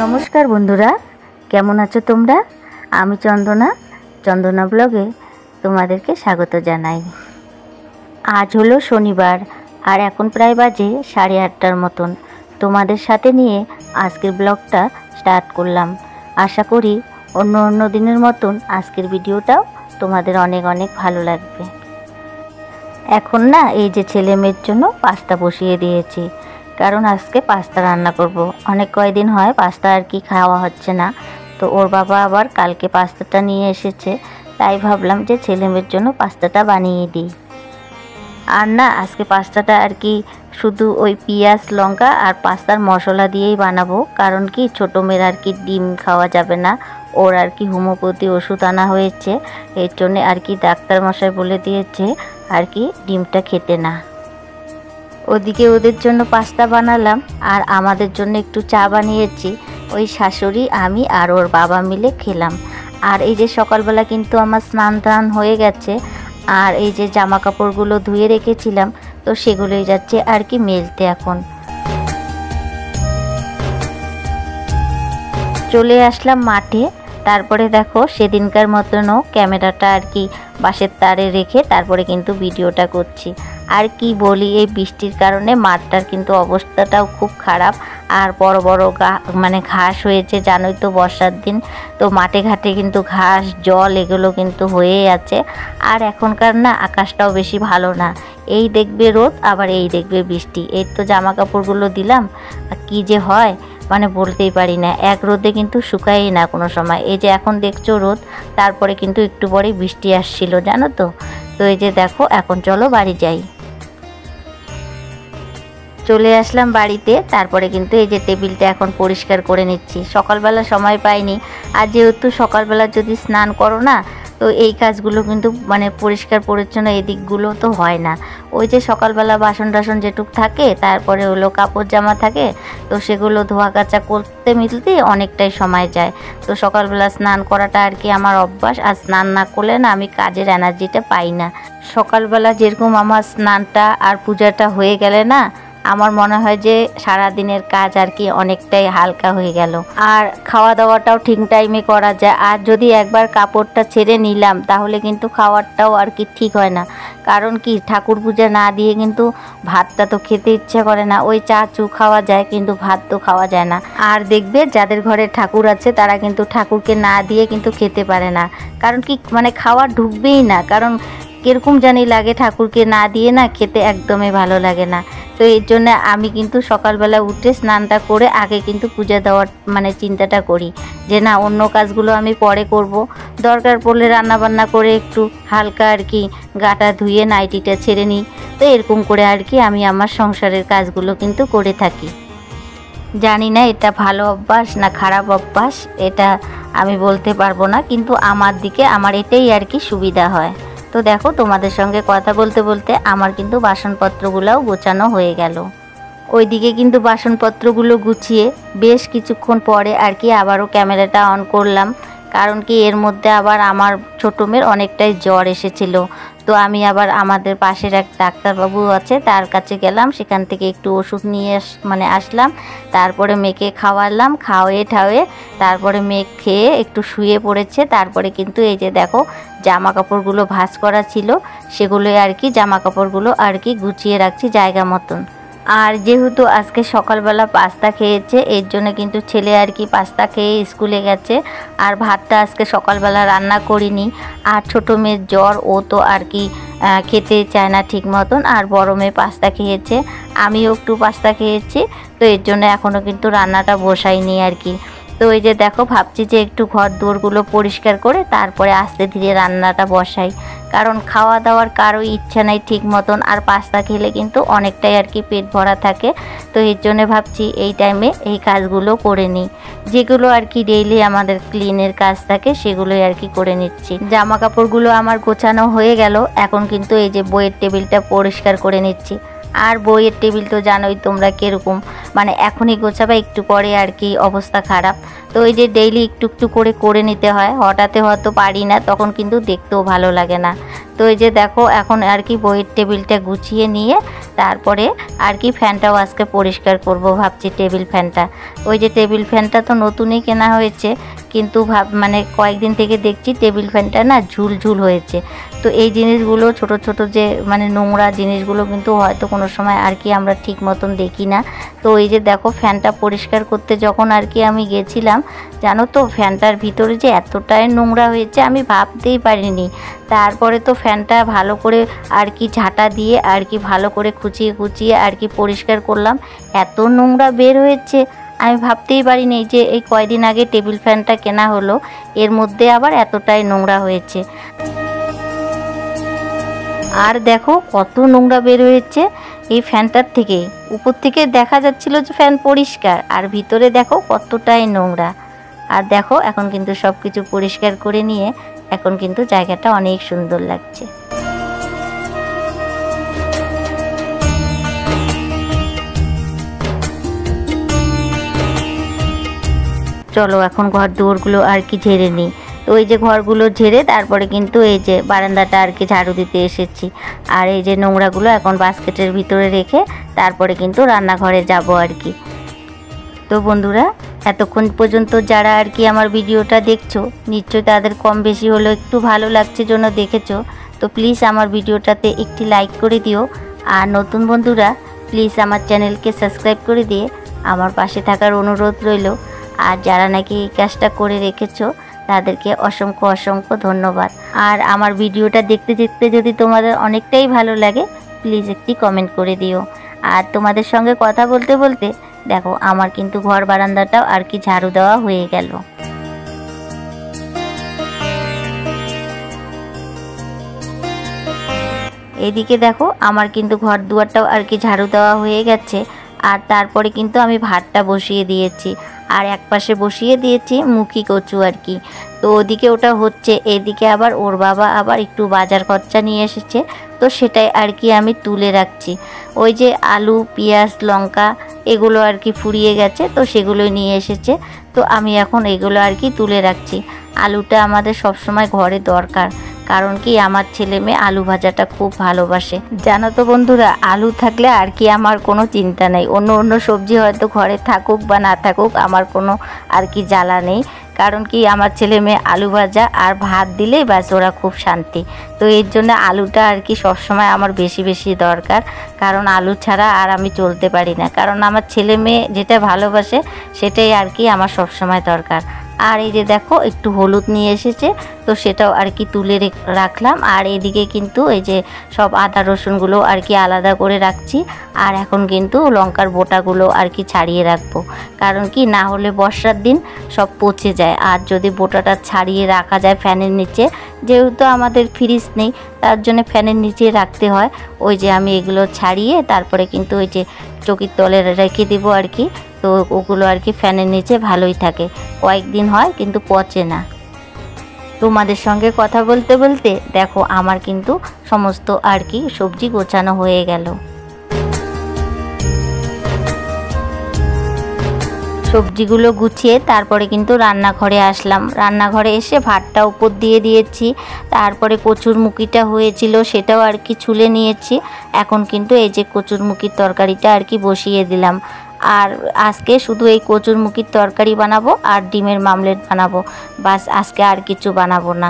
নমস্কার বন্ধুরা, কেমন আছো তোমরা? আমি চন্দনা ব্লগে তোমাদেরকে স্বাগত জানাই। আজ হলো শনিবার আর এখন প্রায় বাজে 8:30টার মতন। তোমাদের সাথে নিয়ে আজকের ব্লগটা স্টার্ট করলাম। আশা করি অন্য দিনের মতন আজকের ভিডিওটাও তোমাদের অনেক ভালো লাগবে। এখন না এই যে ছেলে মেয়ের জন্য পাস্তা বসিয়ে দিয়েছি, কারণ আজকে পাস্তা রান্না করব। অনেক কয়দিন হয় পাস্তা আর কি খাওয়া হচ্ছে না, তো ওর বাবা আবার কালকে পাস্তাটা নিয়ে এসেছে, তাই ভাবলাম যে ছেলে মেয়ের জন্য পাস্তাটা বানিয়ে দিই। আর না আজকে পাস্তাটা আর কি শুধু ওই পেঁয়াজ লঙ্কা আর পাস্তার মশলা দিয়েই বানাবো, কারণ কি ছোটো মেয়ের আর কি ডিম খাওয়া যাবে না, ওর আর কি হোমিওপ্যাথি ওষুধ আনা হয়েছে, এর জন্যে আর কি ডাক্তারমশাই বলে দিয়েছে আর কি ডিমটা খেতে না। ওদিকে ওদের জন্য পাস্তা বানালাম আর আমাদের জন্য একটু চা বানিয়েছি। ওই শাশুড়ি আমি আর ওর বাবা মিলে খেলাম। আর এই যে সকালবেলা কিন্তু আমার স্নান টান হয়ে গেছে, আর এই যে জামা কাপড়গুলো ধুয়ে রেখেছিলাম, তো সেগুলোই যাচ্ছে আর কি মেলতে। এখন চলে আসলাম মাঠে। তারপরে দেখো সেদিনকার মতনও ক্যামেরাটা আর কি বাঁশের তারে রেখে তারপরে কিন্তু ভিডিওটা করছি। আর কি বলি, এই বৃষ্টির কারণে মাঠটার কিন্তু অবস্থাটাও খুব খারাপ, আর বড় মানে ঘাস হয়েছে, জানোই তো বর্ষার দিন, তো মাঠে ঘাটে কিন্তু ঘাস জল এগুলো কিন্তু হয়েই আছে। আর এখনকার না আকাশটাও বেশি ভালো না, এই দেখবে রোদ আবার এই দেখবে বৃষ্টি। এই তো জামা কাপড়গুলো দিলাম, কি যে হয় মানে বলতেই পারি না, এক রোদে কিন্তু শুকায়ই না কোনো সময়। এই যে এখন দেখছো রোদ, তারপরে কিন্তু একটু পরেই বৃষ্টি আসছিল, জানো তো। তো এই যে দেখো এখন চলো বাড়ি যাই। চলে আসলাম বাড়িতে। তারপরে কিন্তু এই যে টেবিলটা এখন পরিষ্কার করে নিচ্ছি, সকালবেলা সময় পাইনি। আর যেহেতু সকালবেলা যদি স্নান করো না, তো এই কাজগুলো কিন্তু মানে পরিষ্কার পরিচ্ছন্ন এই দিকগুলো তো হয় না। ওই যে সকালবেলা বাসন টাসন যেটুক থাকে, তারপরে হলো কাপড় জামা থাকে, তো সেগুলো ধোয়া কাচা করতে মিলতে অনেকটাই সময় যায়। তো সকালবেলা স্নান করাটা আর কি আমার অভ্যাস, আর স্নান না করলে না আমি কাজের এনার্জিটা পাই না। সকালবেলা যেরকম আমার স্নানটা আর পূজাটা হয়ে গেলে না, আমার মনে হয় যে সারা দিনের কাজ আর কি অনেকটাই হালকা হয়ে গেল, আর খাওয়া দাওয়াটাও ঠিক টাইমে করা যায়। আর যদি একবার কাপড়টা ছেড়ে নিলাম, তাহলে কিন্তু খাওয়ারটাও আর কি ঠিক হয় না, কারণ কি ঠাকুর পূজা না দিয়ে কিন্তু ভাতটা তো খেতে ইচ্ছা করে না। ওই চা চু খাওয়া যায়, কিন্তু ভাত তো খাওয়া যায় না। আর দেখবে যাদের ঘরে ঠাকুর আছে তারা কিন্তু ঠাকুরকে না দিয়ে কিন্তু খেতে পারে না, কারণ কি মানে খাওয়া ঢুকবেই না, কারণ কিরকম জানি লাগে ঠাকুরকে না দিয়ে না খেতে একদমই ভালো লাগে না। তো এর জন্য আমি কিন্তু সকালবেলা উঠে স্নানটা করে আগে কিন্তু পূজা দেওয়ার মানে চিন্তাটা করি, যে না অন্য কাজগুলো আমি পরে করব, দরকার পড়লে রান্নাবান্না করে একটু হালকা আর কি গাটা ধুয়ে নাইটিটা ছেড়ে নিই। তো এরকম করে আর কি আমি আমার সংসারের কাজগুলো কিন্তু করে থাকি। জানি না এটা ভালো অভ্যাস না খারাপ অভ্যাস, এটা আমি বলতে পারবো না, কিন্তু আমার দিকে আমার এটাই আর কি সুবিধা হয়। তো দেখো তোমাদের সঙ্গে কথা বলতে বলতে আমার কিন্তু বাসনপত্রগুলোও গোছানো হয়ে গেল। ওইদিকে কিন্তু বাসনপত্রগুলো গুছিয়ে বেশ কিছুক্ষণ পরে আর কি আবারও ক্যামেরাটা অন করলাম, কারণ কি এর মধ্যে আবার আমার ছোটো মেয়ের অনেকটাই জ্বর এসেছিল। তো আমি আবার আমাদের পাশের এক ডাক্তারবাবু আছে, তার কাছে গেলাম, সেখান থেকে একটু ওষুধ নিয়ে আসলাম। তারপরে মেয়েকে খাওয়ালাম, খাওয়ে ঠাওয়ে তারপরে মেয়ে খেয়ে একটু শুয়ে পড়েছে। তারপরে কিন্তু এই যে দেখো জামা কাপড়গুলো ভাঁজ করা ছিল, সেগুলোই আর কি জামা কাপড়গুলো আর কি গুছিয়ে রাখছি জায়গা মতন। আর যেহেতু আজকে সকালবেলা পাস্তা খেয়েছে, এর জন্য কিন্তু ছেলে আর কি পাস্তা খেয়ে স্কুলে গেছে, আর ভাতটা আজকে সকালবেলা রান্না করিনি। আর ছোটো মেয়ের জ্বর, ও তো আর কি খেতে চায় না ঠিক মতন, আর বড় মেয়ে পাস্তা খেয়েছে, আমিও একটু পাস্তা খেয়েছি। তো এর জন্য এখনও কিন্তু রান্নাটা বসাইনি আর কি। তো এই যে দেখো ভাবছি যে একটু ঘর দুয়ারগুলো পরিষ্কার করে তারপরে আস্তে ধীরে রান্নাটা বসাই, কারণ খাওয়া দাওয়ার কারোই ইচ্ছা নাই ঠিক মতন, আর পাস্তা খেলে কিন্তু অনেকটাই আর কি পেট ভরা থাকে। তো এর জন্য ভাবছি এই টাইমে এই কাজগুলো করে নিই, যেগুলো আর কি ডেইলি আমাদের ক্লিনের কাজ থাকে সেগুলোই আর কি করে নিচ্ছি। জামা কাপড়গুলো আমার গোছানো হয়ে গেল, এখন কিন্তু এই যে বইয়ের টেবিলটা পরিষ্কার করে নিচ্ছি। আর বইয়ের টেবিল তো জানোই তোমরা কীরকম, মানে এখনই গোছাবা একটু পরে আর কি অবস্থা খারাপ। তো এই যে ডেইলি একটু একটু করে নিতে হয়, হঠাৎ হয়তো পারি না, তখন কিন্তু দেখতেও ভালো লাগে না। তো এই যে দেখো এখন আর কি বইয়ের টেবিলটা গুছিয়ে নিয়ে তারপরে আর কি ফ্যানটাও আজকে পরিষ্কার করব ভাবছি, টেবিল ফ্যানটা। ওই যে টেবিল ফ্যানটা তো নতুনই কেনা হয়েছে, কিন্তু মানে কয়েকদিন থেকে দেখছি টেবিল ফ্যানটা না ঝুল হয়েছে। তো এই জিনিসগুলো ছোট ছোট যে মানে নোংরা জিনিসগুলো কিন্তু হয়তো কোনো সময় আর কি আমরা ঠিক মতন দেখি না। তো এই যে দেখো ফ্যানটা পরিষ্কার করতে যখন আর কি আমি গেছিলাম, জানো তো ফ্যানটার ভিতরে যে এতটাই নোংরা হয়েছে আমি ভাবতেই পারিনি। তারপরে তো ফ্যানটা ভালো করে আর কি ঝাঁটা দিয়ে আর কি ভালো করে খুঁচিয়ে আর কি পরিষ্কার করলাম, এত নোংরা বের হয়েছে আমি ভাবতেই পারিনি যে এই কয়দিন আগে টেবিল ফ্যানটা কেনা হলো, এর মধ্যে আবার এতটাই নোংরা হয়েছে। আর দেখো কত নোংরা বের হয়েছে এই ফ্যানটার থেকে। উপর থেকে দেখা যাচ্ছিল যে ফ্যান পরিষ্কার, আর ভিতরে দেখো কতটাই নোংরা। আর দেখো এখন কিন্তু সব কিছু পরিষ্কার করে নিয়ে এখন কিন্তু জায়গাটা অনেক সুন্দর লাগছে। চলো এখন ঘর দুয়ারগুলো আর কি ঝেড়ে নিই। তো এই যে ঘরগুলো ঝেড়ে তারপরে কিন্তু এই যে বারান্দাটা আর কি ঝাড়ু দিতে এসেছি। আর এই যে নোংরাগুলো এখন বাস্কেটের ভিতরে রেখে তারপরে কিন্তু রান্নাঘরে যাব আর কি। তো বন্ধুরা এতক্ষণ পর্যন্ত যারা আর কি আমার ভিডিওটা দেখছো, নিশ্চয়ই তাদের কম বেশি হলেও একটু ভালো লাগছে জন্য দেখেছো। তো প্লিজ আমার ভিডিওটাতে একটি লাইক করে দিও, আর নতুন বন্ধুরা প্লিজ আমার চ্যানেলকে সাবস্ক্রাইব করে দিয়ে আমার পাশে থাকার অনুরোধ রইল। আর যারা নাকি এই কাজটা করে রেখেছো তাদেরকে অসংখ্য ধন্যবাদ। আর আমার ভিডিওটা দেখতে দেখতে যদি তোমাদের অনেকটাই ভালো লাগে প্লিজ একটি কমেন্ট করে দিও। আর তোমাদের সঙ্গে কথা বলতে বলতে দেখো আমার কিন্তু ঘর বারান্দাটাও আর কি ঝাড়ু দেওয়া হয়ে গেল। এদিকে দেখো আমার কিন্তু ঘর দুয়ারটাও আর কি ঝাড়ু দেওয়া হয়ে গেছে। আর তারপরে কিন্তু আমি ভাতটা বসিয়ে দিয়েছি, আর এক পাশে বসিয়ে দিয়েছি মুখি কচু আর কি। তো ওদিকে ওটা হচ্ছে, এদিকে আবার ওর বাবা আবার একটু বাজার খরচা নিয়ে এসেছে, তো সেটাই আর কি আমি তুলে রাখছি। ওই যে আলু পেঁয়াজ লঙ্কা এগুলো আর কি ফুরিয়ে গেছে, তো সেগুলোই নিয়ে এসেছে, তো আমি এখন এগুলো আর কি তুলে রাখছি। আলুটা আমাদের সবসময় ঘরে দরকার, কারণ কি আমার ছেলে মেয়ে আলু ভাজাটা খুব ভালোবাসে। জানো তো বন্ধুরা, আলু থাকলে আর কি আমার কোনো চিন্তা নেই, অন্য সবজি হয়তো ঘরে থাকুক বা না থাকুক আমার কোনো আর কি জ্বালা নেই। কারণ কি আমার ছেলে মেয়ে আলু ভাজা আর ভাত দিলেই ব্যাস ওরা খুব শান্তি। তো এর জন্য আলুটা আর কি সবসময় আমার বেশি দরকার, কারণ আলু ছাড়া আর আমি চলতে পারি না। কারণ আমার ছেলে মেয়ে যেটা ভালোবাসে সেটাই আর কি আমার সবসময় দরকার। আর এই যে দেখো একটু হলুদ নিয়ে এসেছে, তো সেটাও আর কি তুলে রাখলাম। আর এদিকে কিন্তু এই যে সব আদা রসুনগুলো আর কি আলাদা করে রাখছি। আর এখন কিন্তু লঙ্কার বোটাগুলো আর কি ছাড়িয়ে রাখবো, কারণ কি না হলে বর্ষার দিন সব পচে যায়। আর যদি বোটাটা ছাড়িয়ে রাখা যায় ফ্যানের নিচে, যেহেতু আমাদের ফ্রিজ নেই তার জন্য ফ্যানের নিচে রাখতে হয়। ওই যে আমি এগুলো ছাড়িয়ে তারপরে কিন্তু ওই যে চকির তলে রেখে দেবো আর কি। তো ওগুলো আর কি ফ্যানের নিচে ভালোই থাকে, কয়েকদিন হয় কিন্তু পচে না। তোমাদের সঙ্গে কথা বলতে বলতে দেখো আমার কিন্তু সমস্ত আর কি সবজি গোছানো হয়ে গেল। সবজিগুলো গুছিয়ে তারপরে কিন্তু রান্নাঘরে আসলাম। রান্নাঘরে এসে ভাতটা উপর দিয়ে দিয়েছি, তারপরে কচুর মুখিটা হয়েছিল সেটাও আর কি ছুলে নিয়েছি। এখন কিন্তু এই যে কচুর মুখির তরকারিটা আর কি বসিয়ে দিলাম। আর আজকে শুধু এই কচুর মুখির তরকারি বানাবো আর ডিমের মামলেট বানাবো, বাস আজকে আর কিছু বানাবো না।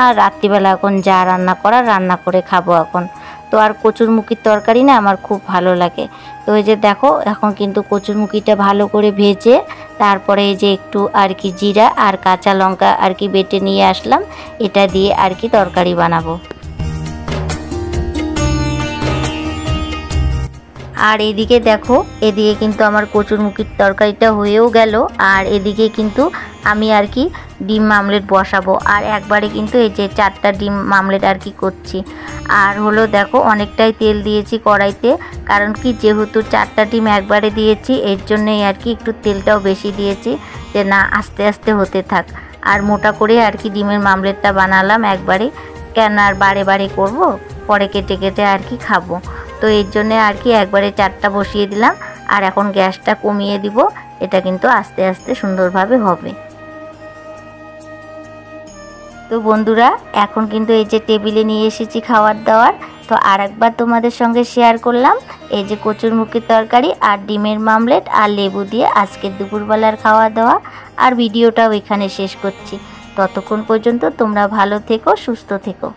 আর রাত্রিবেলা এখন যা রান্না করার রান্না করে খাবো এখন। তো আর কচুর মুখির তরকারি না আমার খুব ভালো লাগে। তো এই যে দেখো এখন কিন্তু কচুর মুখিটা ভালো করে ভেজে তারপরে এই যে একটু আর কি জিরা আর কাঁচা লঙ্কা আর কি বেটে নিয়ে আসলাম, এটা দিয়ে আর কি তরকারি বানাবো। আর এদিকে দেখো এদিকে কিন্তু আমার কচুর মুখির তরকারিটা হয়েও গেল। আর এদিকে কিন্তু আমি আর কি ডিম মামলেট বসাবো। আর একবারে কিন্তু এই যে 4টা ডিম মামলেট আর কি করছি। আর হলো দেখো অনেকটাই তেল দিয়েছি কড়াইতে, কারণ কি যেহেতু 4টা ডিম একবারে দিয়েছি এর জন্যই আর কি একটু তেলটাও বেশি দিয়েছি, যে না আস্তে আস্তে হতে থাক। আর মোটা করে আর কি ডিমের মামলেটটা বানালাম একবারে, কেন আর বারে বারে করব, পরে কেটে কেটে আর কি খাবো। তো তো এর জন্যে আর কি একবারে 4টা বসিয়ে দিলাম। আর এখন গ্যাসটা কমিয়ে দিব, এটা কিন্তু আস্তে আস্তে সুন্দরভাবে হবে। তো বন্ধুরা এখন কিন্তু এই যে টেবিলে নিয়ে এসেছি খাবার দাবার। তো আরেকবার তোমাদের সঙ্গে শেয়ার করলাম এই যে কচুরমুখির তরকারি আর ডিমের মামলেট আর লেবু দিয়ে আজকের দুপুরবেলার খাওয়া দাওয়া। আর ভিডিওটাও এখানে শেষ করছি। ততক্ষণ পর্যন্ত তোমরা ভালো থেকো, সুস্থ থেকো।